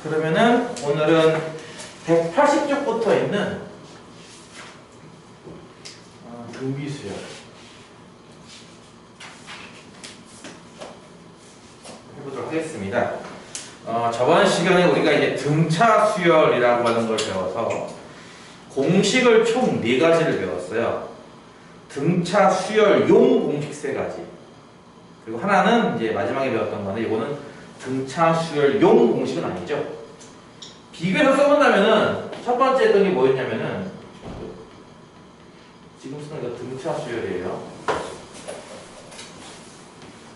그러면은 오늘은 180쪽부터 있는 등비수열 해보도록 하겠습니다. 저번 시간에 우리가 이제 등차 수열이라고 하는 걸 배워서 공식을 총 4가지를 배웠어요. 등차 수열용 공식 3가지. 그리고 하나는 이제 마지막에 배웠던 건데 이거는 등차 수열용 공식은 아니죠. 비교해서 써본다면은 첫 번째 했던 게 뭐였냐면은 지금 쓰는 거 등차 수열이에요.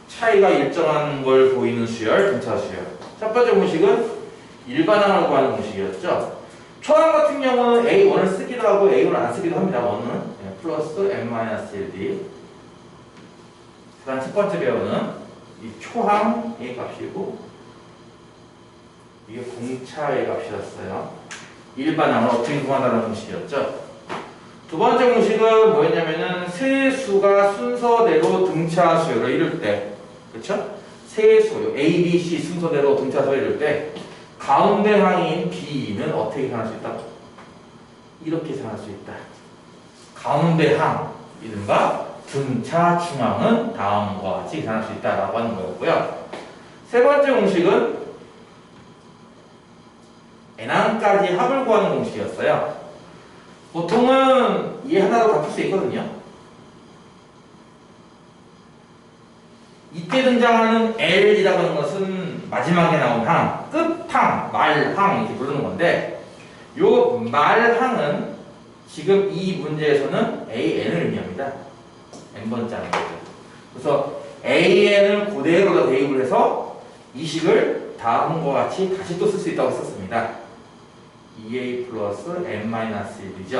차이가 일정한 걸 보이는 수열, 등차 수열. 첫 번째 공식은 일반항을 구하는 공식이었죠. 초항 같은 경우는 A1을 쓰기도 하고 A1을 안 쓰기도 합니다. 1은 플러스 n-1d. 그 다음 첫 번째 배우는 이 초항의 값이고 이게 공차의 값이었어요. 일반항을 어떻게 구한다는 공식이었죠. 두 번째 공식은 뭐였냐면은 세 수가 순서대로 등차 수열을 이룰 때, 그렇죠? 세 수, A, B, C 순서대로 등차 수열을 이룰 때 가운데 항인 B는 어떻게 계산할 수 있다? 이렇게 계산할 수 있다. 가운데 항, 이른바 등차 중앙은 다음과 같이 계산할 수 있다라고 하는 거였고요. 세 번째 공식은 n항까지 합을 구하는 공식이었어요. 보통은 이 하나로 다 풀 수 있거든요. 이때 등장하는 L이라고 하는 것은 마지막에 나온 항, 끝항, 말항 이렇게 부르는 건데 요 말항은 지금 이 문제에서는 AN을 의미합니다. n번째라는 거죠. 그래서 AN을 그대로 대입을 해서 이 식을 다음과 같이 다시 또 쓸 수 있다고 썼습니다. 2a 플러스 n-1이죠.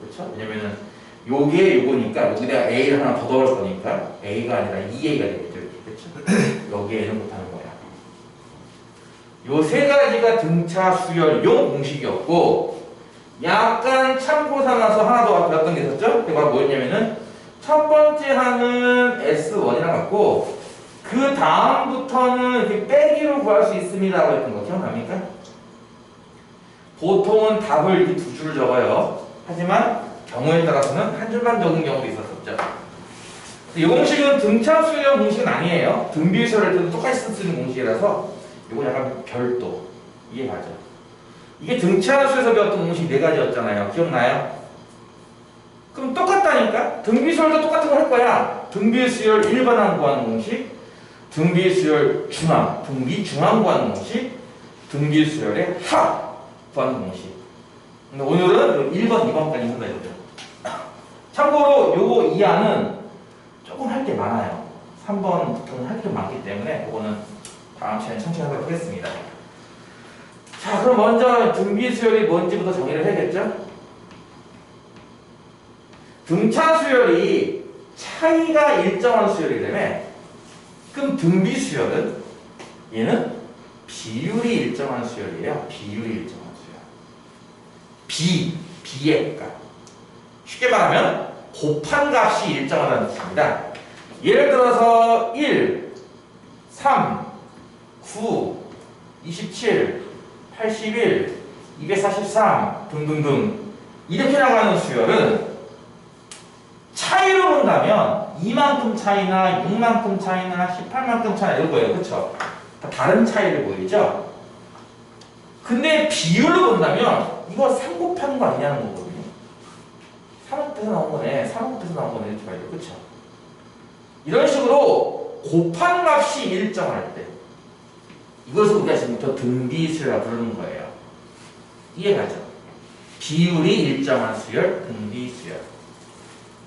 그렇죠? 왜냐면은 요게 요거니까 여기다가 a를 하나 더 넣을 거니까 a가 아니라 2a가 되겠죠. 그렇죠? 여기에 n을 못하는 거야. 요 세 가지가 등차 수열용 공식이었고 약간 참고 삼아서 하나 더 배웠던 게 있었죠? 그게 바로 뭐였냐면은 첫 번째 항은 S1이랑 같고 그 다음부터는 이렇게 빼기로 구할 수 있습니다라고 했던 거 기억납니까? 보통은 답을 이렇게 두 줄을 적어요. 하지만 경우에 따라서는 한 줄만 적은 경우도 있었었죠. 이 공식은 등차 수열 공식은 아니에요. 등비수열할 때도 똑같이 쓰는 공식이라서 이건 약간 별도. 이게 맞아. 이게 등차 수열에서 배웠던 공식 4가지였잖아요. 기억나요? 그럼 똑같다니까? 등비수열도 똑같은 거 할 거야. 등비수열 일반항 구하는 공식, 등비수열 중항, 등비중항 구하는 공식, 등비수열의 합 구하는 공식. 근데 오늘은 1번, 2번까지 한다 이거죠. 참고로 요거 이하는 조금 할 게 많아요. 3번부터는 할 게 많기 때문에 그거는 다음 시간에 천천히 하도록 하겠습니다. 자, 그럼 먼저 등비수열이 뭔지부터 정의를 해야겠죠? 등차 수열이 차이가 일정한 수열이라면 그럼 등비수열은 얘는 비율이 일정한 수열이에요. 비율이 일정한 수열. B의 값. 쉽게 말하면 곱한 값이 일정하다는 뜻입니다. 예를 들어서 1, 3, 9, 27, 81, 243 등등등 이렇게 나가는 수열은 차이로 본다면 이만큼 차이나 6만큼 차이나 18만큼 차이나 이런 거예요. 그렇죠? 다 다른 차이를 보이죠? 근데 비율로 본다면 이거 3 곱하는 거 아니냐는 거거든요. 3억 에서 나온 거네. 3억 에서 나온 거네. 이렇게 봐야 돼요. 그렇죠? 이런 식으로 곱한 값이 일정할 때 이것을 우리가 지금부터 등비수열이라고 부르는 거예요. 이해가죠? 비율이 일정한 수열, 등비수열.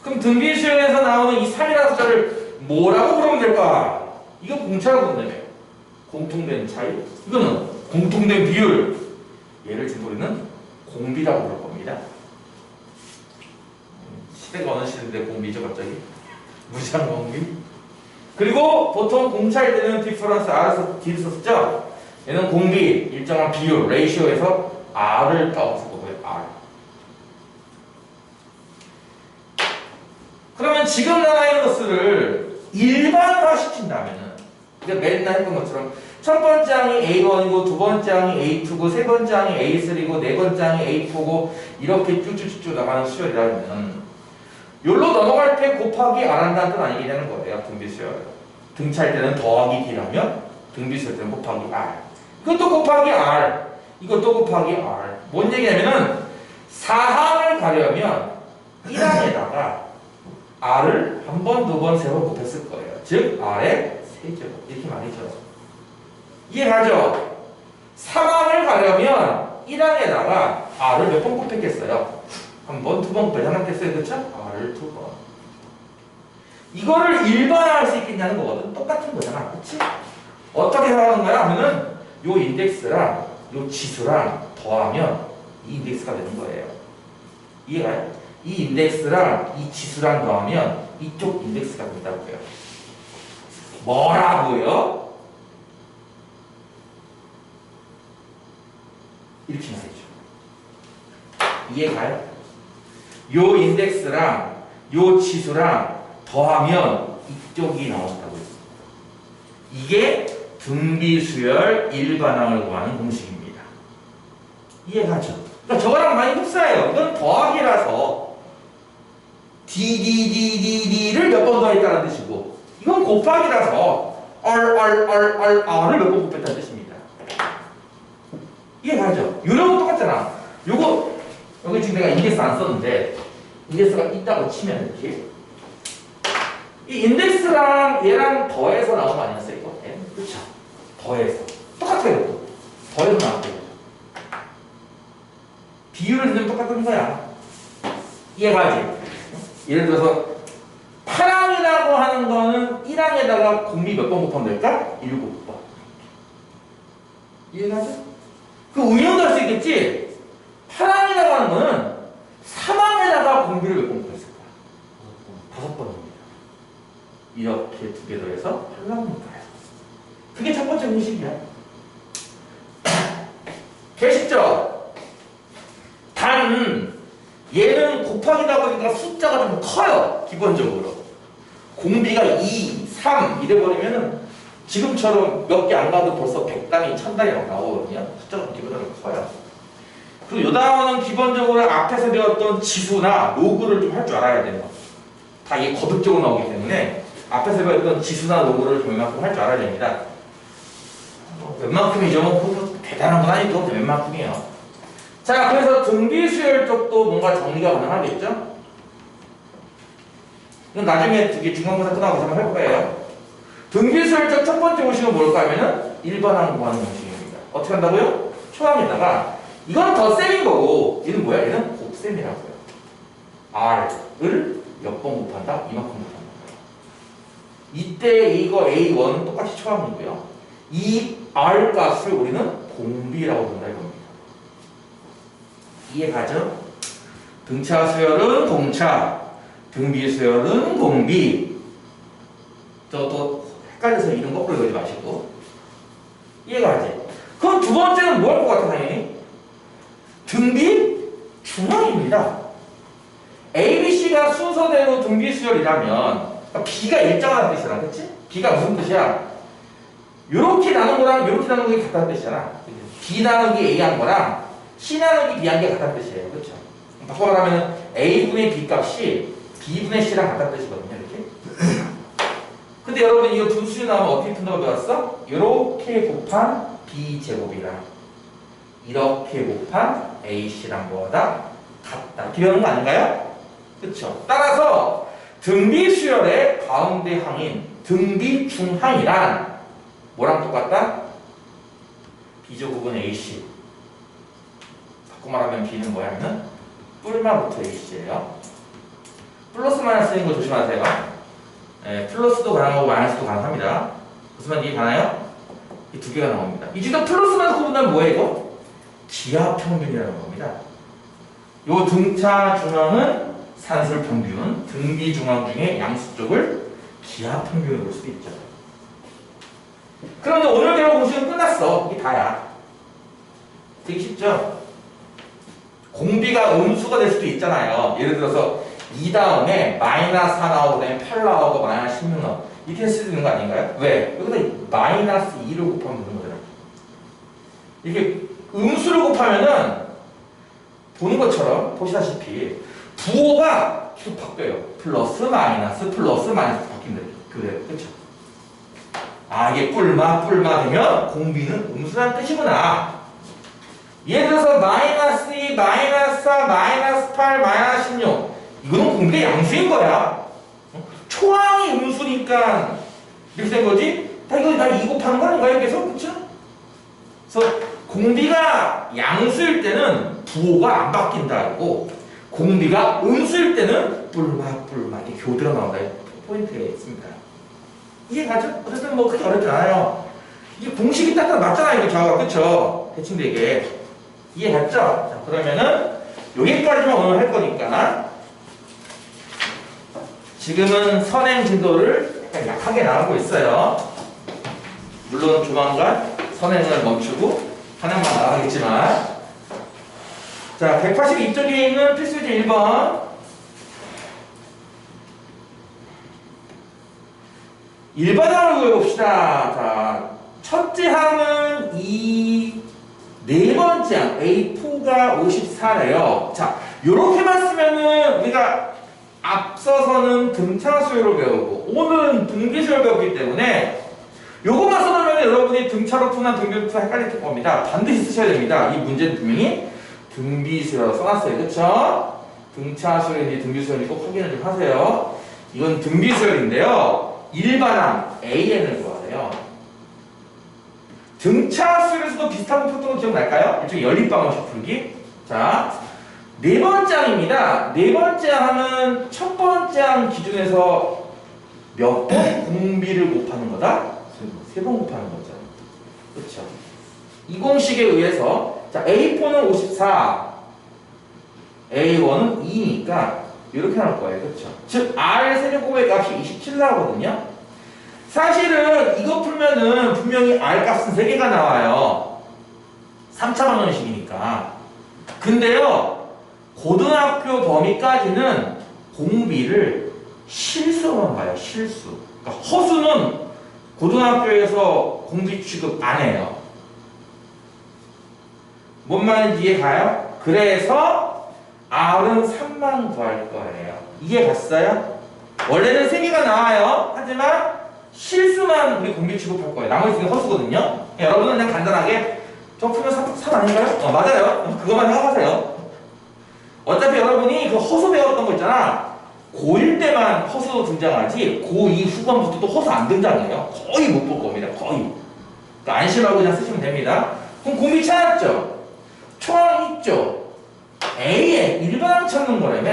그럼 등비수열에서 나오는 이 3이라는 숫자를 뭐라고 부르면 될까? 이거 공차라고 부른다며. 공통된 차이. 이거는 공통된 비율. 얘를 지금 우리는 공비라고 부를 겁니다. 시대가 어느 시대인데 공비죠 갑자기? 무시한 공비. 그리고 보통 공차일 때는 디퍼런스 R에서 D를 썼죠? 얘는 공비, 일정한 비율, 레이시오에서 R을 따서 거고요. R. 그러면 지금 나와 있는 것을 일반화 시킨다면은 그러니까 맨날 했던 것처럼 첫 번째 항이 A1이고 두 번째 항이 A2고 세 번째 항이 A3고 네 번째 항이 A4고 이렇게 쭉쭉쭉 나가는 수열이라면 여기로 넘어갈 때 곱하기 안 한다는 뜻 아니게 되는 거예요. 등비수열. 등차일 때는 더하기 D라면 등비수열 때는 곱하기 R. 이것도 곱하기 R. 이것도 곱하기 R. 뭔 얘기냐면은 사항을 가려면 1항에다가 R을 한 번, 두 번, 세 번 곱했을 거예요. 즉 R의 세제곱 이렇게 말이죠. 이해가죠? 3항을 가려면 1항에다가 R을 몇 번 곱했겠어요? 한 번, 두 번 곱했겠어요? 그쵸? R을 두 번. 이거를 일반화할 수 있겠냐는 거거든. 똑같은 거잖아. 그치? 어떻게 하는 거야? 하면은 요 인덱스랑 요 지수랑 더하면 이 인덱스가 되는 거예요. 이해가요? 이 인덱스랑 이 지수랑 더하면 이쪽 인덱스가 된다고요. 뭐라고요? 이렇게 말이죠. 이해가요? 요 인덱스랑 요 지수랑 더하면 이쪽이 나온다고 했습니다. 이게 등비수열 일반항을 구하는 공식입니다. 이해가죠? 그러니까 저거랑 많이 흡사해요. 이건 더하기라서 DDDDD를 몇 번 더했다는 뜻이고 이건 곱하기라서 R을 몇 번 곱했다는 뜻입니다. 이해가죠? 요령은 똑같잖아. 요거 여기 지금 내가 인덱스 안 썼는데 인덱스가 있다고 치면 이렇게 이 인덱스랑 얘랑 더해서 나온 거 아니었어요? 이거? 네? 그쵸? 더해서 똑같아요. 더해서 나온 거예요. 비율을 주면 똑같은 거야. 이해가지? 예를 들어서 8항이라고 하는 거는 1항에다가 공비 몇 번 곱하면 될까? 7번. 이해가죠? 그 응용도 할 수 있겠지? 8항이라고 하는 거는 3항에다가 공비를 몇 번 곱했을까? 5번입니다. 이렇게 두 개 더해서 8항입니다. 그게 첫 번째 공식이야. 계시죠? 단 얘는 곱하기다 보니까 숫자가 좀 커요. 기본적으로 공비가 2, 3 이래버리면은 지금처럼 몇 개 안 가도 벌써 100단위, 1000단위 나오거든요. 숫자가 기본적으로 커요. 그리고 요 단어는 기본적으로 앞에서 배웠던 지수나 로그를 좀 할 줄 알아야 돼요. 다 이게 거듭적으로 나오기 때문에 앞에서 배웠던 지수나 로그를 좀 웬만큼 할 줄 알아야 됩니다. 웬만큼이죠. 뭐 대단한 건 아니고 웬만큼이에요. 자, 그래서 등비수열 쪽도 뭔가 정리가 가능하겠죠? 이건 나중에 이게 중간고사 끝나고 한번 할 거예요. 등비수열 쪽 첫 번째 공식은 뭘까 하면은 일반항 구하는 공식입니다. 어떻게 한다고요? 초항에다가 이건 덧셈인 거고 얘는 뭐야? 얘는 곱셈이라고요. R을 몇 번 곱한다? 이만큼 곱한다. 이때 이거 A1은 똑같이 초항이고요. 이 R 값을 우리는 공비라고 본다 이겁니다. 이해가죠? 등차 수열은 공차, 등비 수열은 공비. 또 헷갈려서 이름 거꾸로 그리지 마시고. 이해가지? 그럼 두 번째는 뭐 할 것 같아 당연히? 등비 중항입니다. A, B, C가 순서대로 등비 수열이라면 B가 일정하다는 뜻이잖아, 그치? B가 무슨 뜻이야? 요렇게 나눈 거랑 요렇게 나눈 게 같다는 뜻이잖아. B 나누기 A 한 거랑 C 나누기 B 한 게 같다는 뜻이에요. 그렇죠? 바꿔 말하면 A분의 B 값이 B분의 C랑 같다는 뜻이거든요. 이렇게. 근데 여러분 이거 분수 나오면 어떻게 푼다고 배웠어? 이렇게 곱한 B제곱이랑 이렇게 곱한 AC랑 뭐다? 같다. 이렇게 배우는 거 아닌가요? 그렇죠? 따라서 등비수열의 가운데 항인 등비중항이란 뭐랑 똑같다? B제곱은 AC. 바꿔 말하면 B는 뭐냐면 뿔마부터 AC예요. 플러스 마이너스인 거 조심하세요. 네, 플러스도 가능하고 마이너스도 가능합니다. 무슨 말인지 가나요? 이 두 개가 나옵니다. 이 중에 플러스만 구분하면 뭐예요 이거? 기하평균이라는 겁니다. 요 등차 중항은 산술평균, 등비 중항 중에 양수 쪽을 기하평균으로 볼 수도 있죠. 그런데 오늘 배운 공식은 끝났어. 이게 다야. 되게 쉽죠? 공비가 음수가 될 수도 있잖아요. 예를 들어서 2 다음에 마이너스 4 나오고 그다음에 8 나오고 마이너스 16 나오고 이렇게 쓸 수 있는 거 아닌가요? 왜? 여기다 마이너스 2를 곱하면 되는 거잖아. 이렇게 음수를 곱하면은 보는 것처럼 보시다시피 부호가 계속 바뀌어요. 플러스 마이너스 바뀐다. 그래요. 그렇죠? 아, 이게 뿔마 되면 공비는 음수라는 뜻이구나. 예를 들어서 마이너스 2, 마이너스 4, 마이너스 8, 마이너스 16. 이거는 공비가 양수인 거야. 초항이 음수니까 이렇게 된 거지? 이거 다 2 곱하는 거 아닌가요? 계속? 그렇죠? 그래서 공비가 양수일 때는 부호가 안 바뀐다고, 공비가 음수일 때는 뿔마 이렇게 교대로 나온다. 포인트가 있습니다. 이해가죠? 어쨌든 뭐 그렇게 어렵지 않아요. 이게 공식이 딱 맞잖아요. 이거 저하고. 그쵸? 대칭되게. 이해갔죠? 자, 그러면은 여기까지만 오늘 할 거니까 지금은 선행 진도를 약간 약하게 나가고 있어요. 물론 조만간 선행을 멈추고 하나만 나가겠지만, 자, 182쪽에 있는 필수제 1번. 1번 항을 구해봅시다. 자, 첫째 항은 네 번째 항 A4가 54래요. 자, 요렇게만 쓰면은 우리가 앞서서는 등차수열을 배우고 오늘은 등비수열을 배웠기 때문에 요것만 써놓으면 여러분이 등차로 푸나 등비로 푸나 헷갈릴 겁니다. 반드시 쓰셔야 됩니다. 이 문제는 분명히 등비수열로 써놨어요. 그쵸? 등차수열인지 등비수열인지 꼭 확인을 좀 하세요. 이건 등비수열인데요. 일반항 AN을 구하세요. 등차수열에서도 비슷한 거 푸던 거 기억날까요? 일종의 연립방정식 풀기. 자, 네 번째 항입니다. 네 번째 항은 첫 번째 항 기준에서 몇 번 공비를 곱하는 거다? 세 번 곱하는 거죠. 그렇죠? 이 공식에 의해서, 자, A4는 54, A1은 2니까 이렇게 나올 거예요. 그렇죠? 즉 R 세제곱의 값이 27 나오거든요. 사실은 이거 풀면은 분명히 R 값은 3개가 나와요. 3차 방정식이니까. 근데요, 고등학교 범위까지는 공비를 실수만 봐요. 실수. 그러니까 허수는 고등학교에서 공비 취급 안 해요. 뭔 말인지 이해 가요? 그래서 R은 3만 구할 거예요. 이해 갔어요? 원래는 3개가 나와요. 하지만 실수만 우리 공비 취급할 거예요. 나머지 2개는 허수거든요. 여러분은 그냥 간단하게 저 풀면 3 아닌가요? 맞아요. 그것만 생각하세요. 어차피 여러분이 그 허수 배웠던 거 있잖아. 고1 때만 허수 등장하지 고2 후반부터 또 허수 안 등장해요. 거의 못 볼 겁니다. 거의. 그러니까 안심하고 그냥 쓰시면 됩니다. 그럼 공비 찾았죠? 초항 있죠? A의 일반항 찾는 거라며.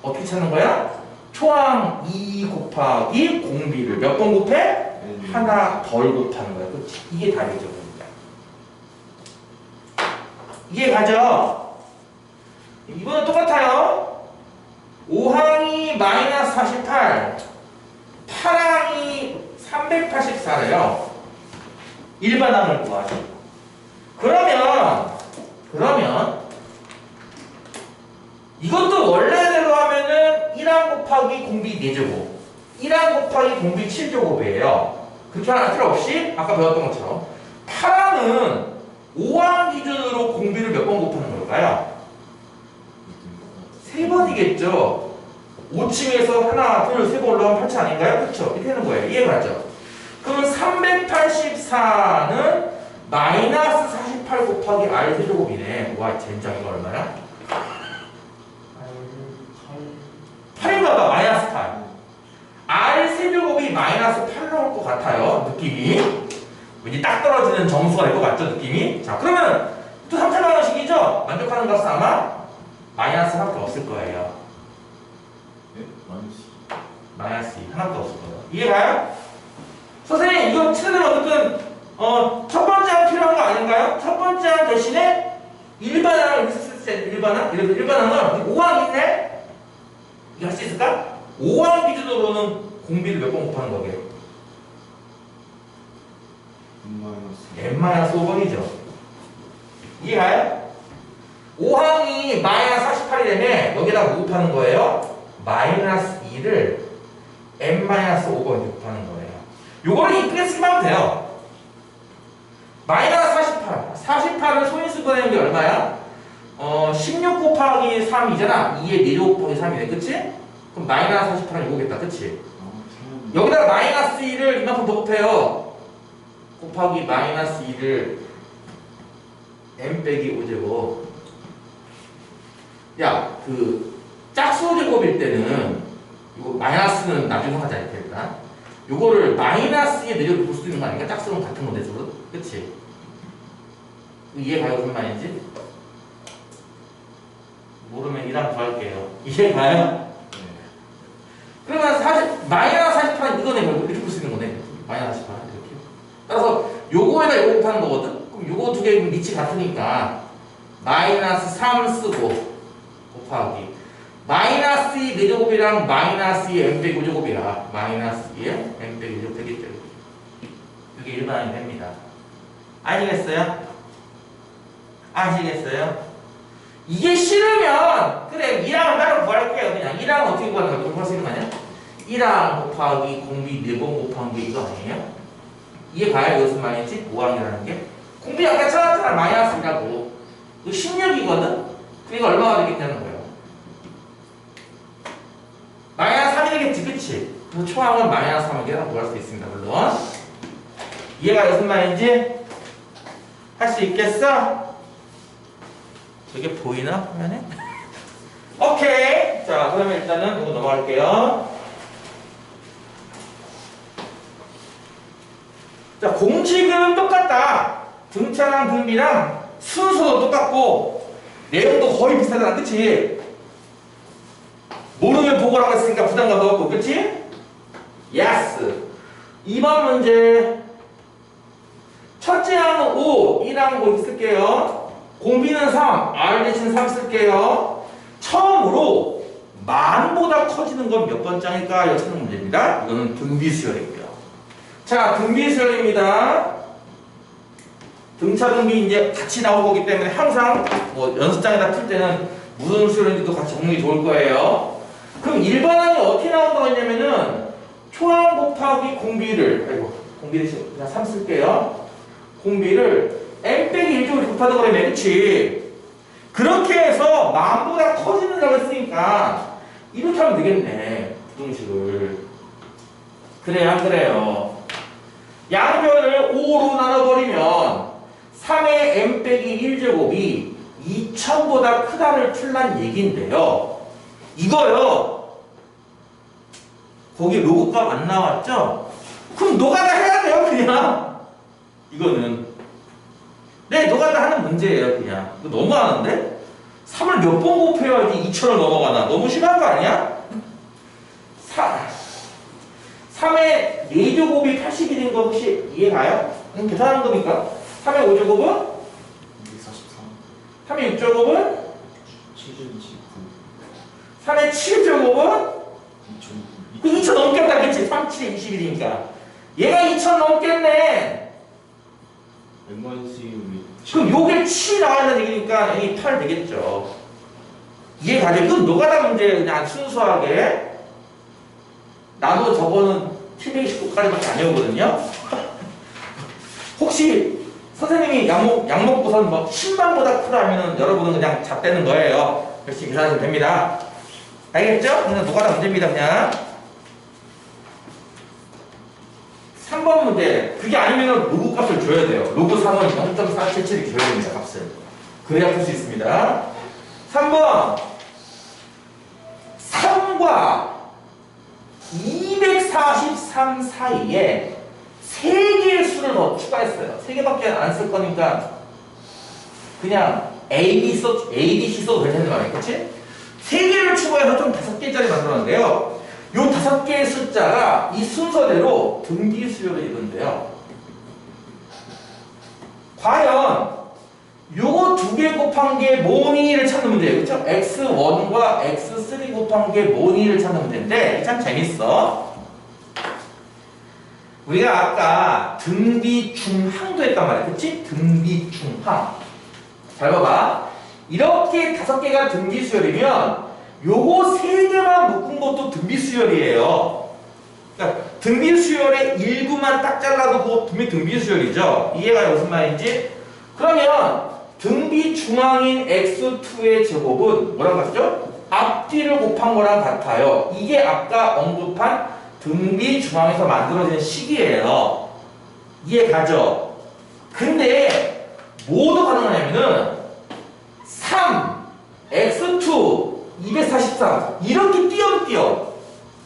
어떻게 찾는 거야? 초항 2 곱하기 공비를 몇 번 곱해? 하나 덜 곱하는 거야. 그렇지? 이게 답이죠. 이해 가죠? 이번엔 똑같아요. 5항이 마이너스 48, 8항이 384래요. 일반항을 구하죠. 그러면 이것도 원래대로 하면은 1항 곱하기 공비 4제곱, 1항 곱하기 공비 7제곱이에요. 그렇게 할 필요 없이 아까 배웠던 것처럼 8항은 5항 기준으로 공비를 몇 번 곱하는 걸까요? 3번이겠죠. 5층에서 하나, 둘, 3번 올라가면 8층 아닌가요? 그렇죠? 이렇게 되는 거예요. 이해가 가죠? 그러면 384는 마이너스 48 곱하기 R 세제곱이네. 와, 젠장 이거 얼마야? 8인가 봐. 마이너스 8. R 세제곱이 마이너스 8 나올 것 같아요. 느낌이. 왠지 딱 떨어지는 점수가 될 것 같죠? 느낌이. 자, 그러면 또 3차 방정식이죠? 만족하는 값은 아마 마이너스 하나도 없을 거예요. 네? 마이너스 2 하나도 없을 거예요. 이해가요? 선생님 이거 치는 어쨌든 첫 번째 항 필요한 거 아닌가요? 첫 번째 항 대신에 일반항을 일반항? 이래서 일반항은 5항인데 이거 할 수 있을까? 5항 기준으로는 공비를 몇 번 곱하는 거게? n-5번이죠. 이해가요? 5항이 마이너스 48이라면 여기다가 뭐 곱하는 거예요? 마이너스 2를 n-5번 이렇게 곱하는 거예요. 요거를 이쁘게 쓰기만 하면 돼요. 마이너스 48. 48을 소인수 꺼내는 게 얼마야? 16 곱하기 3이잖아. 2에 4제곱 곱하기 3이네. 그치? 그럼 마이너스 48은 이거겠다. 그치? 여기다가 마이너스 2를 이만큼 더 곱해요. 곱하기 마이너스 2를 n 빼기 5제곱. 야, 그 짝수 제곱일 때는 이거 마이너스는 나중에 하자 일단. 요거를 마이너스 2에 내려볼 수 있는 거 아닌가? 짝수는 같은 건데 서로. 그치? 이해가요? 무슨 말인지? 모르면 2랑 더할게요. 이해가요? 네. 그러면 사실 마이너스 48은 이거네. 이렇게 볼 수 있는 거네. 마이너스 48 이렇게. 따라서 요거에다 요거 곱하는 거거든? 그럼 요거 두 개 밑이 같으니까 마이너스 3 쓰고 곱하기 마이너스 2 4제곱이랑 마이너스 2 n 빼기 5제곱이라 마이너스 2에 n 빼기 5제곱 되겠죠. 이게 일반이 됩니다. 아시겠어요? 아시겠어요? 이게 싫으면 그래 2랑은 따로 구할게요. 그냥 2랑은 어떻게 구하는 거야? 구할 수 있는 거 아니야? 2랑 곱하기 공비 4번 곱한 게 이거 아니에요? 이해가요? 무슨 말인지? 5항이라는 게? 공비 아까 찾았잖아. 마이너스 2라고. 이거 16이거든? 그러니까 얼마가 되겠냐는 거예요. 마이너스 3이 되겠지, 그치? 그래서 초항은 마이너스 3이라고 구할 수 있습니다, 물론. 이해가 무슨 말인지? 할 수 있겠어? 저게 보이나? 화면에? 오케이! 자, 그러면 일단은 이거 넘어갈게요. 자, 공식은 똑같다. 등차랑 등비랑 순서도 똑같고, 내용도 거의 비슷하잖아, 그치? 모르면 보고라고 했으니까 부담감도 없고, 그치? 예스! 2번 문제. 첫째 항은 5, 1항 5 이렇게 쓸게요. 공비는 3, R 대신 3 쓸게요. 처음으로 만보다 커지는 건 몇 번째일까요? 찾는 문제입니다. 이거는 등비 수열이고요. 자, 등비 수열입니다. 등차 등비 이제 같이 나올 거기 때문에 항상 뭐 연습장에다 풀 때는 무슨 수열인지도 같이 정리 좋을 거예요. 그럼 일반항이 어떻게 나온다고 했냐면은 초항 곱하기 공비를, 아이고, 공비 대신 그냥 3 쓸게요. 공비를 n 빼기 1쪽으로 곱하는 거라며, 그치? 그렇게 해서 만보다 커지는다고 했으니까 이렇게 하면 되겠네, 부등식을. 그래요, 안 그래요? 양변을 5로 나눠버리면 3의 n 빼기 1제곱이 2000보다 크다를 풀란 얘기인데요. 이거요. 거기 로그값 안 나왔죠? 그럼 노가다 해야 돼요, 그냥. 이거는. 네, 노가다 하는 문제예요, 그냥. 이거 너무하는데? 3을 몇 번 곱해야지 2000을 넘어가나? 너무 심한 거 아니야? 3의 4제곱이 80이 된 거 혹시 이해가요? 계산하는 겁니까? 3의 5제곱은? 243. 3의 6제곱은? 729. 3의 7제곱은? 2009. 2000 넘겠다, 그치? 3, 7에 21이니까. 얘가 2000 넘겠네. 그럼 요게 7 나와있는 얘기니까 여기 8 되겠죠. 이해가죠? 이건 노가다 문제 그냥 순수하게. 나도 저거는 729까지밖에 안 외우거든요. 혹시 선생님이 약 먹고선 뭐 10만보다 크다면은 여러분은 그냥 잡대는 거예요. 열심히 계산하시면 됩니다. 알겠죠? 그냥 노가다 문제입니다, 그냥. 3번 문제. 그게 아니면 로그 값을 줘야 돼요. 로그 3은 0.477 줘야 됩니다, 값을. 그래야 풀 수 있습니다. 3번. 3과 243 사이에 3개의 수를 더 추가했어요. 3개밖에 안 쓸 거니까 그냥 A, B C 써도 될 텐데 말이야. 그치? 3개를 추가해서 좀 5개짜리 만들었는데요. 요 5개의 숫자가 이 순서대로 등비 수열을 이룬대요. 과연 요거 2개 곱한 게 뭐니를 찾는 문제예요. 그쵸? x1과 x3 곱한 게 뭐니를 찾는 문제인데 참 재밌어. 우리가 아까 등비 중항도 했단 말이야. 그치? 등비 중항. 잘 봐봐. 이렇게 5개가 등비 수열이면 요거 3개만 묶은 것도 등비 수열이에요. 그러니까 등비 수열의 일부만 딱 잘라도 그거 분명히 등비 수열이죠. 이해가 무슨 말인지? 그러면 등비 중앙인 x2의 제곱은 뭐랑 같죠? 앞뒤를 곱한 거랑 같아요. 이게 아까 언급한 등비 중앙에서 만들어진 식이에요. 이해 가죠? 근데 뭐도 가능하냐면은 3, x2, 243 이렇게 띄엄띄엄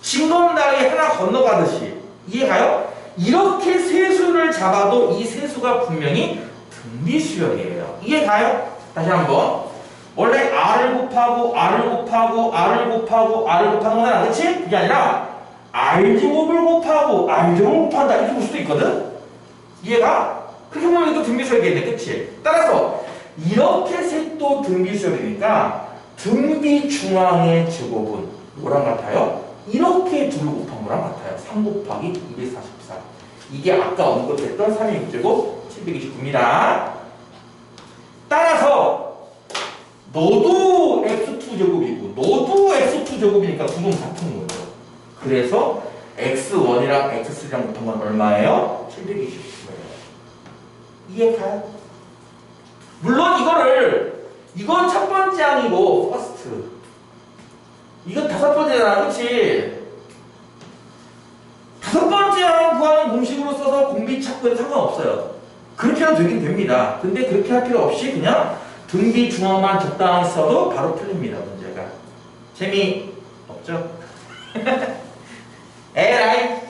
징검다리 하나 건너가듯이 이해가요? 이렇게 세수를 잡아도 이 세수가 분명히 등비수열이에요. 이해가요? 다시 한번 원래 R을 곱하고 R을 곱하고 R을 곱하고 R을 곱하는 거잖아. 그치? 그게 아니라 R제곱을 곱하고 R제곱을 곱한다 이렇게 볼 수도 있거든? 이해가? 그렇게 보면 또 등비수열이겠네. 그치? 따라서 이렇게 셋도 등비수열이니까 등비 중앙의 제곱은 뭐랑 같아요? 이렇게 둘을 곱한 거랑 같아요. 3 곱하기 244. 이게 아까 언급했던 3의 6제곱 729입니다. 따라서 너도 x2제곱이고 너도 x2제곱이니까 두 분 같은 거예요. 그래서 x1이랑 x3랑 곱한 건 얼마예요? 729예요. 이해가요? 물론 이건 첫 번째 항이고 퍼스트 이건 다섯 번째잖아. 그치? 다섯 번째 항 구하는 공식으로 써서 공비 찾고에 상관없어요. 그렇게 하면 되긴 됩니다. 근데 그렇게 할 필요 없이 그냥 등비 중앙만 적당히 써도 바로 풀립니다. 문제가. 재미없죠? 에라이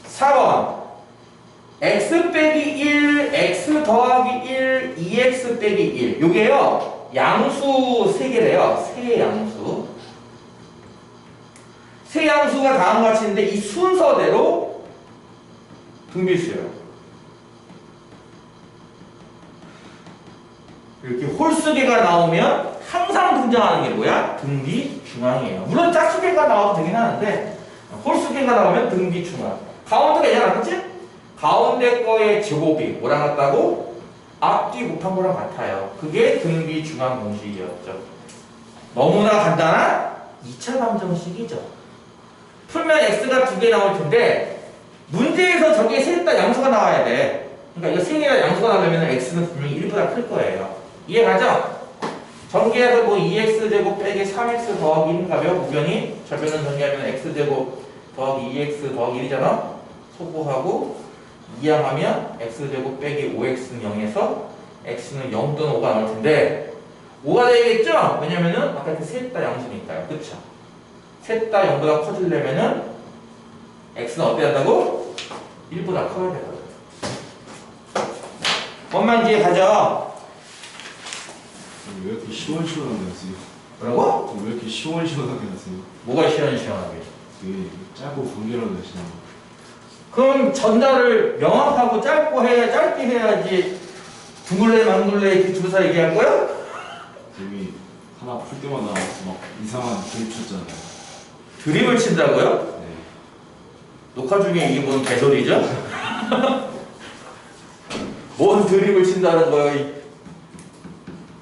4번 x 빼기 1, x 더하기 1, 2x 빼기 1 요게요 양수 3개래요. 세 양수 세 양수가 다음과 같이 있는데 이 순서대로 등비수열 이렇게 홀수개가 나오면 항상 등장하는 게 뭐야? 등비 중앙이에요. 물론 짝수개가 나와도 되긴 하는데 홀수개가 나오면 등비 중앙 가운데가 얘랑 그치? 가운데 거의 제곱이 뭐랑 같다고? 앞뒤 곱한 거랑 같아요. 그게 등비 중앙 공식이었죠. 너무나 간단한 2차 방정식이죠. 풀면 x가 2개 나올 텐데 문제에서 저게 셋 다 양수가 나와야 돼. 그러니까 이거 3개가 양수가 나오려면 x는 분명히 1보다 클 거예요. 이해가죠? 전개해서 뭐 2x제곱 빼기 3x 더하기 1인가요? 무변이 절변은 전개하면 x제곱 더하기 2x 더하기 1이잖아? 소구하고 이항하면 x제곱 빼기 5x는 0에서 x는 0 또는 5가 나올 텐데 5가 되겠죠? 왜냐면은 아까 그 셋 다 양수니까요. 그쵸? 셋 다 0보다 커지려면은 x는 어때야 한다고? 1보다 커야 되거든. 원만 뒤에 가죠. 왜 이렇게 시원시원하게 하세요? 뭐라고? 왜 이렇게 시원시원하게 하세요? 뭐가 시원시원하게? 되게 짧고 간결하게 하시는 거. 그럼 전달을 명확하고 짧게 해야지 둥글레 망글레 이렇게 줄서 얘기할 거야? 재미 하나 풀 때마다 막 이상한 드립 쳤잖아요. 드립을 친다고요? 네. 녹화 중에 이게 뭔 개소리죠? 뭔 드립을 친다는 거야?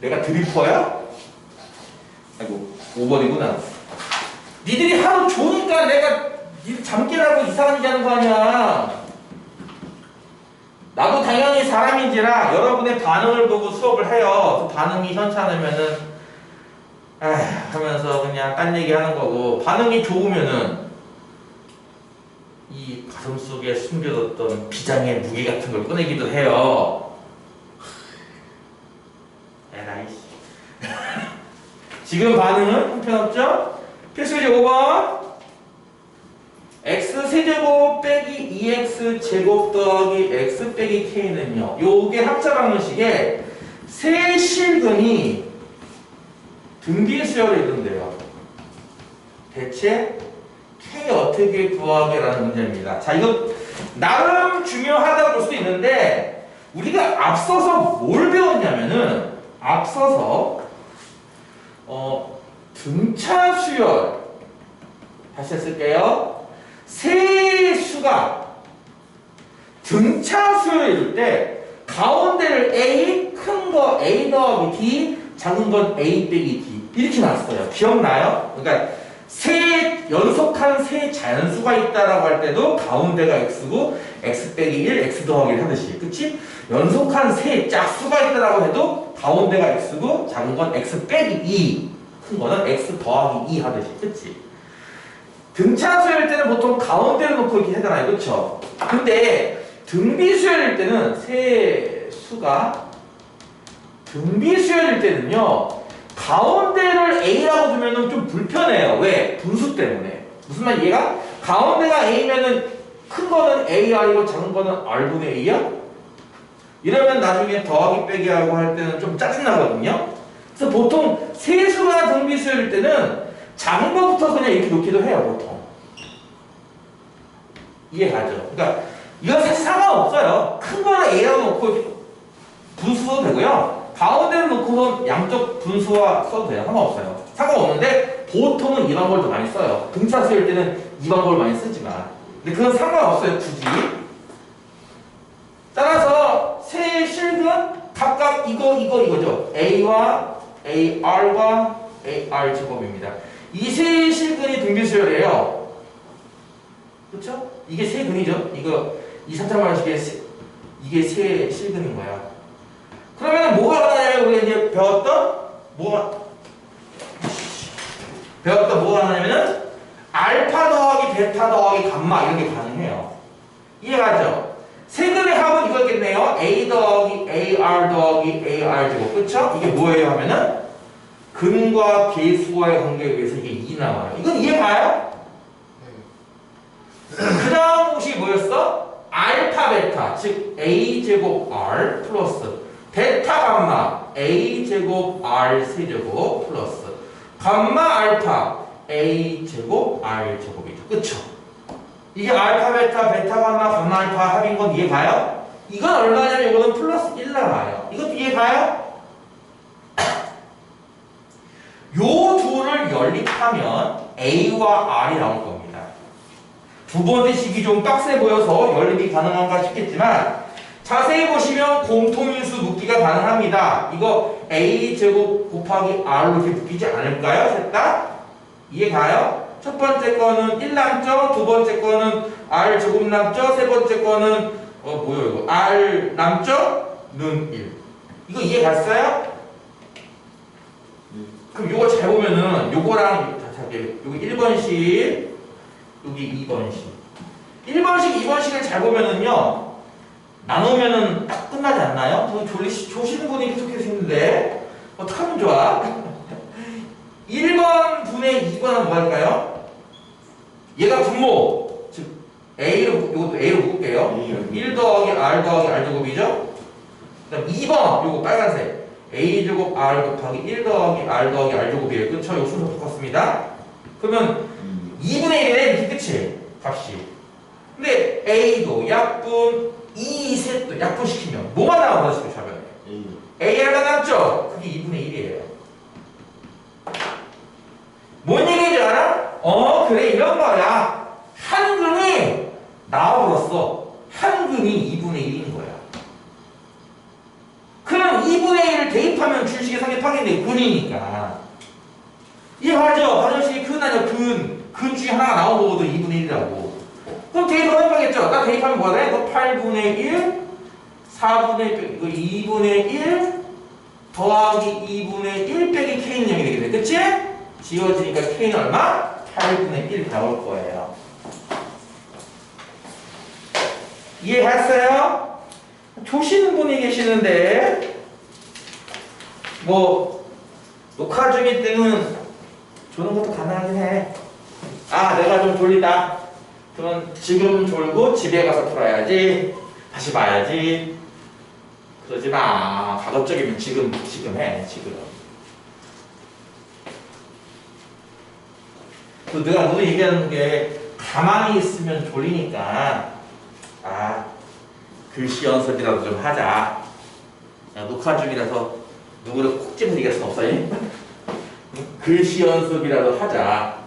내가 드리퍼야? 아이고 5번이구나. 니들이 하루 조니까 내가 니들 잠 깨라고 이상한 얘기 하는 거 아니야. 나도 당연히 사람인지라 여러분의 반응을 보고 수업을 해요. 그 반응이 현찮으면은 하면서 그냥 딴 얘기 하는 거고 반응이 좋으면은 이 가슴속에 숨겨뒀던 비장의 무게 같은 걸 꺼내기도 해요. 에라이 지금 반응은 형편없죠? 필수제 5번 x 세제곱 빼기 2x 제곱 더하기 x 빼기 k는요 요게 합차 방정식에 세 실근이 등비 수열을 이룬대요. 대체 k 어떻게 구하게라는 문제입니다. 자 이거 나름 중요하다고 볼 수도 있는데 우리가 앞서서 뭘 배웠냐면은 앞서서 등차 수열 다시 쓸게요. 세 수가 등차 수열을 이룰 때 가운데를 A, 큰 거 A 더하기 D, 작은 건 A 빼기 D 이렇게 나왔어요. 기억나요? 그러니까 연속한 세 자연수가 있다라고 할 때도 가운데가 x고 x 빼기 1, x 더하기 1 하듯이, 그치? 연속한 세 짝수가 있다라고 해도 가운데가 x고 작은 건 x 빼기 2, 큰 거는 x 더하기 2 하듯이, 그치? 등차수일 때는 보통 가운데를 놓고 이렇게 하잖아요, 그쵸? 근데 등비수열일 때는 세 수가 등비수열일 때는요, 가운데를 A라고 두면은 좀 불편해요. 왜? 분수 때문에. 무슨 말 이해가? 가운데가 A면은 큰 거는 AR이고 작은 거는 R분의 A야? 이러면 나중에 더하기 빼기 하고 할 때는 좀 짜증나거든요. 그래서 보통 세수가 등비수열일 때는 작은 거부터 그냥 이렇게 놓기도 해요, 보통. 이해가죠? 그러니까 이건 사실 상관없어요. 큰 거는 A라고 놓고 분수도 되고요. 가운데를 놓고는 양쪽 분수와 써도 돼요. 상관없어요. 상관없는데 보통은 이 방법을 더 많이 써요. 등차수일 때는 이 방법을 많이 쓰지만. 근데 그건 상관없어요, 굳이. 따라서 세 실근 각각 이거죠. A와 AR과 AR 제곱입니다. 이 세 실근이 등비수열이에요. 그렇죠? 이게 세 근이죠. 이 3차방식의 이게 세 실근인 거야. 그러면 뭐가 가능하냐면 우리가 이제 배웠던 뭐가 가능하냐면은 알파 더하기 베타 더하기 감마 이런 게 가능해요. 이해가죠? 세근의 합은 이거겠네요. A 더하기 AR 더하기 AR 제곱, 그쵸? 이게 뭐예요 하면은 근과 계수와의 관계에 의해서 이게 2 나와요. 이건 이해가요? 그 다음 공식이 뭐였어? 알파 베타, 즉 A 제곱 R 플러스 베타 감마 A 제곱 R 세제곱 플러스 감마 알파 A 제곱 R 제곱이죠. 그쵸? 이게 알파 베타 베타 감마 알파 합인 건 이해가요? 이건 얼마냐면 이거는 플러스 1 나와요. 이것도 이해가요? 요 둘을 연립하면 A와 R이 나올 겁니다. 두 번째 식이 좀 빡세 보여서 연립이 가능한가 싶겠지만 자세히 보시면 공통인수 묶기가 가능합니다. 이거 A제곱 곱하기 R로 이렇게 묶이지 않을까요? 셋 다? 이해가요? 첫 번째 거는 1 남죠? 두 번째 거는 R제곱 남죠? 세 번째 거는 뭐요 이거? R 남죠? 는 1. 이거 이해갔어요? 그럼 요거 잘 보면은 요거랑 요거 1번씩 여기 2번씩 1번씩 2번씩을 잘 보면은요 나누면은 딱 끝나지 않나요? 조시는 분이 계속해서 있는데 어떡하면 좋아? 1번 분의 2번은 뭐 할까요? 얘가 분모 즉 이것도 A로 묶을게요. 1 더하기 R 더하기 R 제곱이죠? 그 다음 2번 요거 빨간색 A 제곱 R 곱하기 1 더하기 R 더하기 R 제곱이에요. 그쵸? 요 순서 바꿨습니다. 그러면 2분의 1이네 이렇게 끝이 값이. 근데 A도 약분 2셋도 약분시키면 뭐가 나오나 싶어요? 좌변에 AR가 남죠? 그게 2분의 1이에요. 뭔 얘기인지 알아? 그래 이런 거야. 한 근이 나와버렸어. 한 근이 2분의 1인 거야. 그럼 2분의 1을 대입하면 줄식의 성립하겠네. 근이니까. 이해하죠? 가정식이 근 아니야 근 중에 하나가 나온 거거든. 2분의 1이라고. 그럼 대입하면 해봐겠죠? 딱 대입하면 뭐가 돼? 이거 8분의 1 4분의 1 이거 2분의 1 더하기 2분의 1 빼기 K는 0이 되겠네. 그치? 지워지니까 K는 얼마? 8분의 1 나올 거예요. 이해했어요? 조시는 분이 계시는데 뭐 녹화 중일 때는 조는 것도 가능하긴 해. 내가 좀 졸리다. 그러면 지금 졸고 집에 가서 풀어야지. 다시 봐야지. 그러지 마. 가급적이면 지금 해. 지금. 또 내가 오늘 얘기하는 게 가만히 있으면 졸리니까 글씨 연습이라도 좀 하자. 야, 녹화 중이라서 누구를 콕 집어서 얘기할 순 없어. 글씨 연습이라도 하자.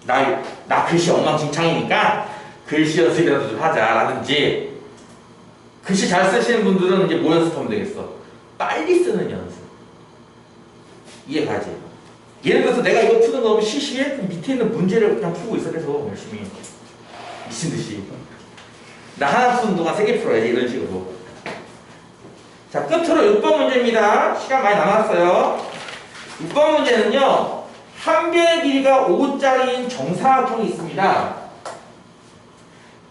나 글씨 엉망진창이니까 글씨 연습이라도 좀 하자라든지. 글씨 잘 쓰시는 분들은 이제 뭐 연습하면 되겠어? 빨리 쓰는 연습. 이해가지? 예를 들어서 내가 이거 푸는 거 너무 시시해? 그럼 밑에 있는 문제를 그냥 풀고 있어. 계속 열심히. 미친 듯이. 나 하나 푸는 동안 3개 풀어야지. 이런 식으로. 자, 끝으로 6번 문제입니다. 시간 많이 남았어요. 6번 문제는요. 한 변의 길이가 5짜리인 정사각형이 있습니다.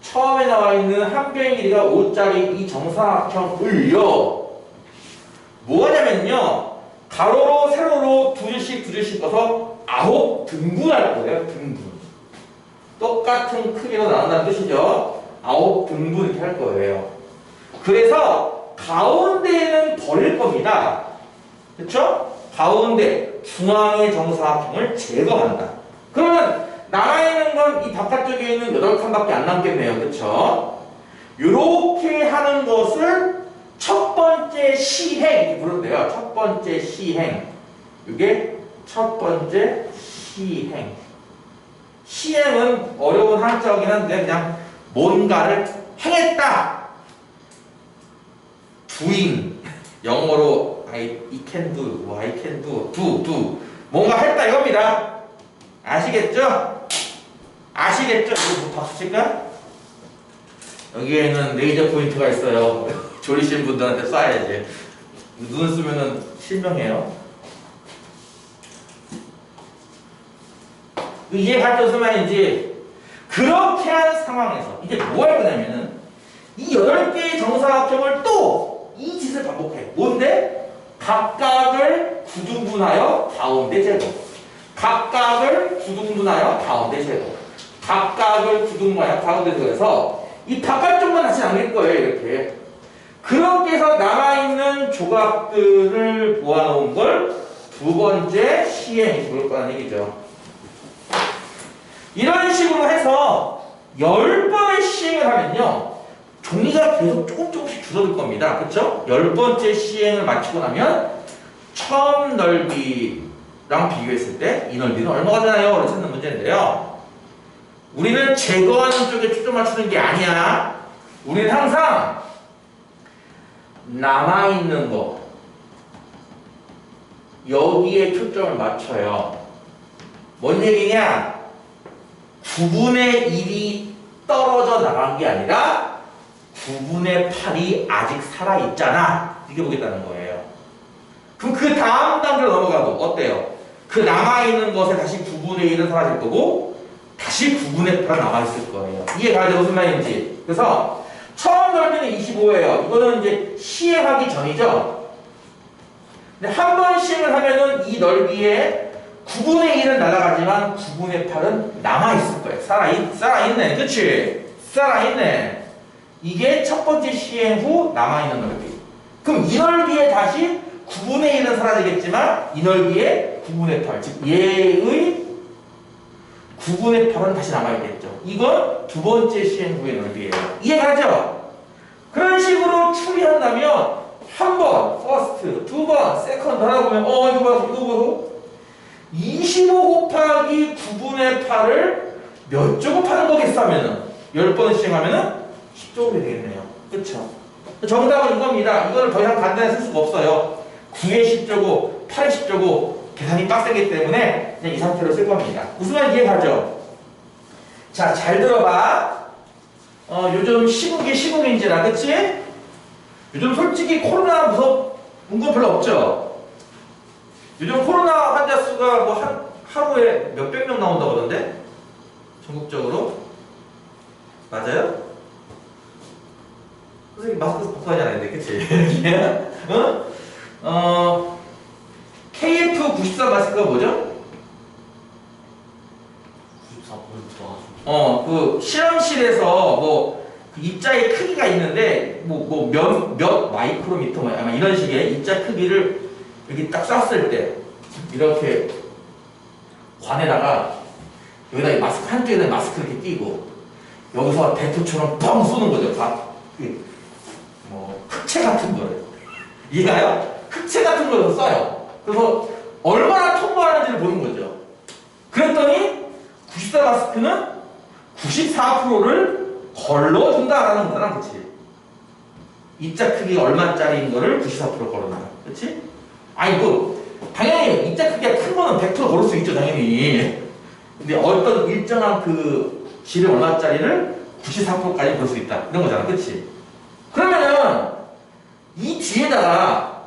처음에 나와 있는 한 변의 길이가 5짜리 이 정사각형을요. 뭐 하냐면요. 가로로 세로로 두 줄씩 써서 9등분할 거예요. 등분. 똑같은 크기로 나온다는 뜻이죠. 9등분 이렇게 할 거예요. 그래서 가운데는 버릴 겁니다. 그렇죠? 가운데 중앙의 정사각형을 제거한다. 그러면 남아있는 건 이 바깥쪽에 있는 8칸밖에 안 남겠네요. 그렇죠? 요렇게 하는 것을 첫 번째 시행 이렇게 부른대요. 첫 번째 시행. 이게 첫 번째 시행. 시행은 어려운 한자어긴 한데 그냥 뭔가를 행했다. doing. 영어로 I can do, I can do. 뭔가 했다 이겁니다. 아시겠죠? 아시겠죠? 이거 뭐 박수 칠까? 여기에는 레이저 포인트가 있어요. 조리신 분들한테 쏴야지. 눈 쓰면은 실명해요. 이해가 무슨 말인지. 그렇게 한 상황에서 이제 뭐 할 거냐면은 이 8개의 정사각형을 또 이 짓을 반복해. 뭔데? 각각을 9등분하여 가운데 제거. 각각을 9등분하여 가운데 제거. 각각을 9등분하여 가운데 제거해서 이 바깥쪽만 다시 남길 거예요. 이렇게. 그렇게 해서 남아있는 조각들을 모아놓은 걸 두 번째 시행이 볼 거라는 얘기죠. 이런 식으로 해서 10번의 시행을 하면요. 종이가 계속 조금씩 줄어들 겁니다. 그쵸? 10번째 시행을 마치고 나면 처음 넓이랑 비교했을 때 이 넓이는 얼마가 되나요? 라고 찾는 문제인데요. 우리는 제거하는 쪽에 초점 맞추는 게 아니야. 우리는 항상 남아있는 거 여기에 초점을 맞춰요. 뭔 얘기냐? 9분의 1이 떨어져 나간 게 아니라 9분의 8이 아직 살아있잖아. 이게 보겠다는 거예요. 그럼 그 다음 단계로 넘어가도 어때요? 그 남아있는 것에 다시 9분의 1은 사라질 거고 다시 9분의 8은 남아있을 거예요. 이해가 돼? 무슨 말인지. 그래서 처음 넓이는 25예요. 이거는 이제 시행하기 전이죠. 근데 한 번 시행을 하면은 이 넓이에 9분의 1은 날아가지만 9분의 8은 남아있을 거예요. 살아있네. 그치? 살아있네. 이게 첫 번째 시행 후 남아있는 넓이. 그럼 이 넓이에 다시 9분의 1은 사라지겠지만 이 넓이에 9분의 8, 즉 얘의 9분의 8은 다시 남아있겠죠. 이건 두 번째 시행 후의 넓이에요. 이해가죠? 그런 식으로 추리한다면 한 번, first, 두 번, second 하다 보면 이거 보고 25 곱하기 9분의 8을 몇 조곱 하는 거겠어 하면은 10번 시행하면은 10조곱이 되겠네요. 그쵸? 정답은 이겁니다. 이거를 더 이상 간단히 쓸 수가 없어요. 9의 10조곱, 8의 10조곱 계산이 빡세기 때문에 그냥 이 상태로 쓸 겁니다. 무슨 말인지 이해가죠? 자, 잘 들어봐. 요즘 시국인지라, 그치? 요즘 솔직히 코로나 문건 별로 없죠? 요즘 코로나 환자 수가 뭐 하루에 몇백 명 나온다고 그러던데? 전국적으로? 맞아요? 선생님 마스크 벗고 하지 않았는데, 그치? 응? KF94 마스크가 뭐죠? 94% 그 실험실에서 그 입자의 크기가 있는데 몇 마이크로미터 아마 이런 식의 입자 크기를 이렇게 딱 쐈을 때 이렇게 관에다가 여기다 마스크 한쪽에다 마스크 이렇게 끼고 여기서 대포처럼 뻥 쏘는 거죠. 흑채 같은 거를 이해가요? 흑채 같은 거를 쏴요. 그래서 얼마나 통과하는지를 보는 거죠. 그랬더니 94 마스크는 94%를 걸러준다라는 거잖아, 그치? 입자 크기가 얼마짜리인 거를 94% 걸어준다, 그치? 아니, 당연히 입자 크기가 큰 거는 100% 고를 수 있죠, 당연히. 근데 어떤 일정한 그 질의 얼마짜리를 94%까지 볼 수 있다. 이런 거잖아, 그치? 그러면은 이 뒤에다가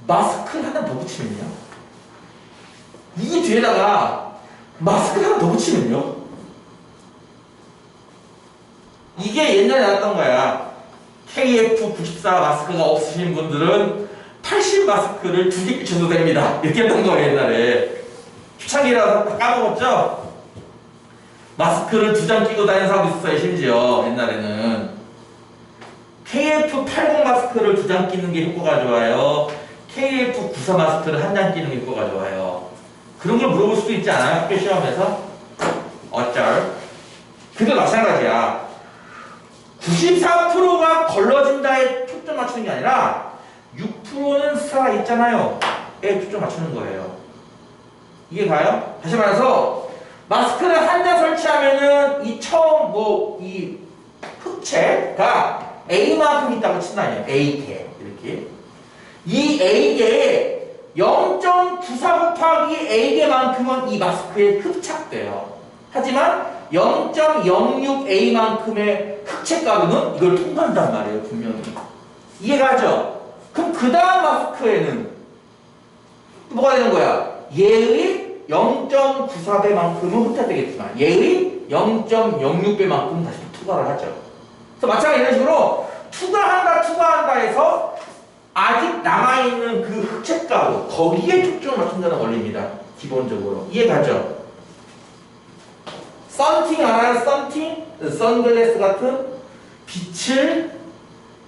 마스크를 하나 더 붙이면요. 이 뒤에다가 마스크를 하나 더 붙이면요. 이게 옛날에 나왔던 거야. KF94 마스크가 없으신 분들은 80 마스크를 2개 끼쳐도 됩니다. 이렇게 했던 거예요, 옛날에. 초창기라서 다 까먹었죠? 마스크를 2장 끼고 다니는 사람도 있었어요, 심지어. 옛날에는. KF80 마스크를 2장 끼는 게 효과가 좋아요. KF94 마스크를 1장 끼는 게 효과가 좋아요. 그런 걸 물어볼 수도 있지 않아요? 학교 시험에서? 어쩔. 그도 마찬가지야. 94%가 걸러진다에 초점 맞추는 게 아니라 6%는 살아있잖아요. 에 초점 맞추는 거예요. 이게 가요? 다시 말해서 마스크를 한 장 설치하면은 이 처음 이 흑채가 A만큼 있다고 친다 아니에요. A개 이렇게 이 A개에 0.94 곱하기 A개만큼은 이 마스크에 흡착돼요. 하지만 0.06A만큼의 흑채 가루는 이걸 통과한단 말이에요, 분명히. 이해가죠? 그럼 그 다음 마스크에는 뭐가 되는 거야? 얘의 0.94배만큼은 흡착되겠지만 얘의 0.06배만큼은 다시 투과를 하죠. 그래서 마찬가지로 이런 식으로 투과한다 해서 아직 남아있는 그 흑채 가루 거기에 초점을 맞춘다는 원리입니다. 기본적으로. 이해가죠? 썬팅 알아요? 썬팅? 선글라스 같은 빛을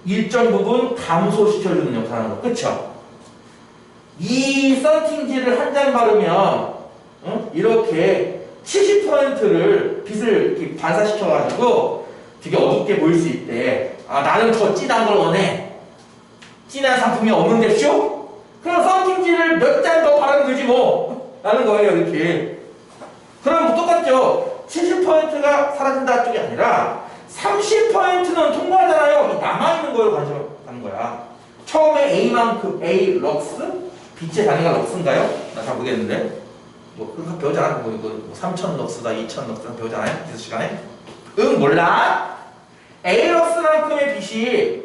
일정 부분 감소시켜주는 역할을 하는 거. 그쵸? 이 썬팅지를 한 장 바르면 이렇게 70%를 빛을 이렇게 반사시켜가지고 되게 어둡게 보일 수 있대. 아, 나는 더 진한 걸 원해. 진한 상품이 없는데 쇼? 그럼 썬팅지를 몇 장 더 바르면 되지 뭐. 라는 거예요, 이렇게. 그럼 똑같죠? 70%가 사라진다 쪽이 아니라 30%는 통과하잖아요. 남아있는 걸 관심하는 거야. 처음에 A만큼 A 럭스? 빛의 단위가 럭스인가요? 나 잘 모르겠는데. 그거 배우잖아. 뭐 3000 럭스다, 2000 럭스다 배우잖아요. 기술 시간에. 응, 몰라? A 럭스만큼의 빛이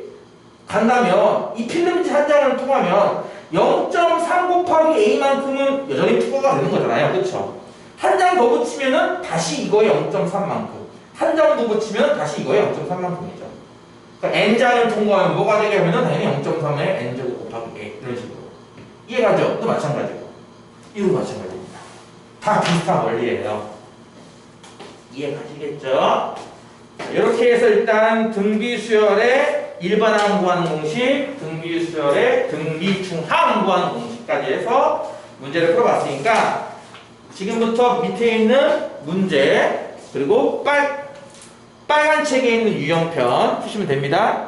간다면 이 필름지 한 장을 통하면 0.3 곱하기 A만큼은 여전히 투과가 되는 거잖아요. 그렇죠? 한 장 더 붙이면은 다시 이거의 0.3만큼. 한 장 더 붙이면 다시 이거의 0.3만큼이죠. 그러니까 N장을 통과하면 뭐가 되게 하면은 당연히 0.3의 N제곱 곱하기 A. 이런 식으로. 이해가죠? 또 마찬가지고. 이거 마찬가지입니다. 다 비슷한 원리예요. 이해가시겠죠? 이렇게 해서 일단 등비수열의 일반항 구하는 공식, 등비수열의 등비중항 구하는 공식까지 해서 문제를 풀어봤으니까 지금부터 밑에 있는 문제 그리고 빨간 책에 있는 유형편 푸시면 됩니다.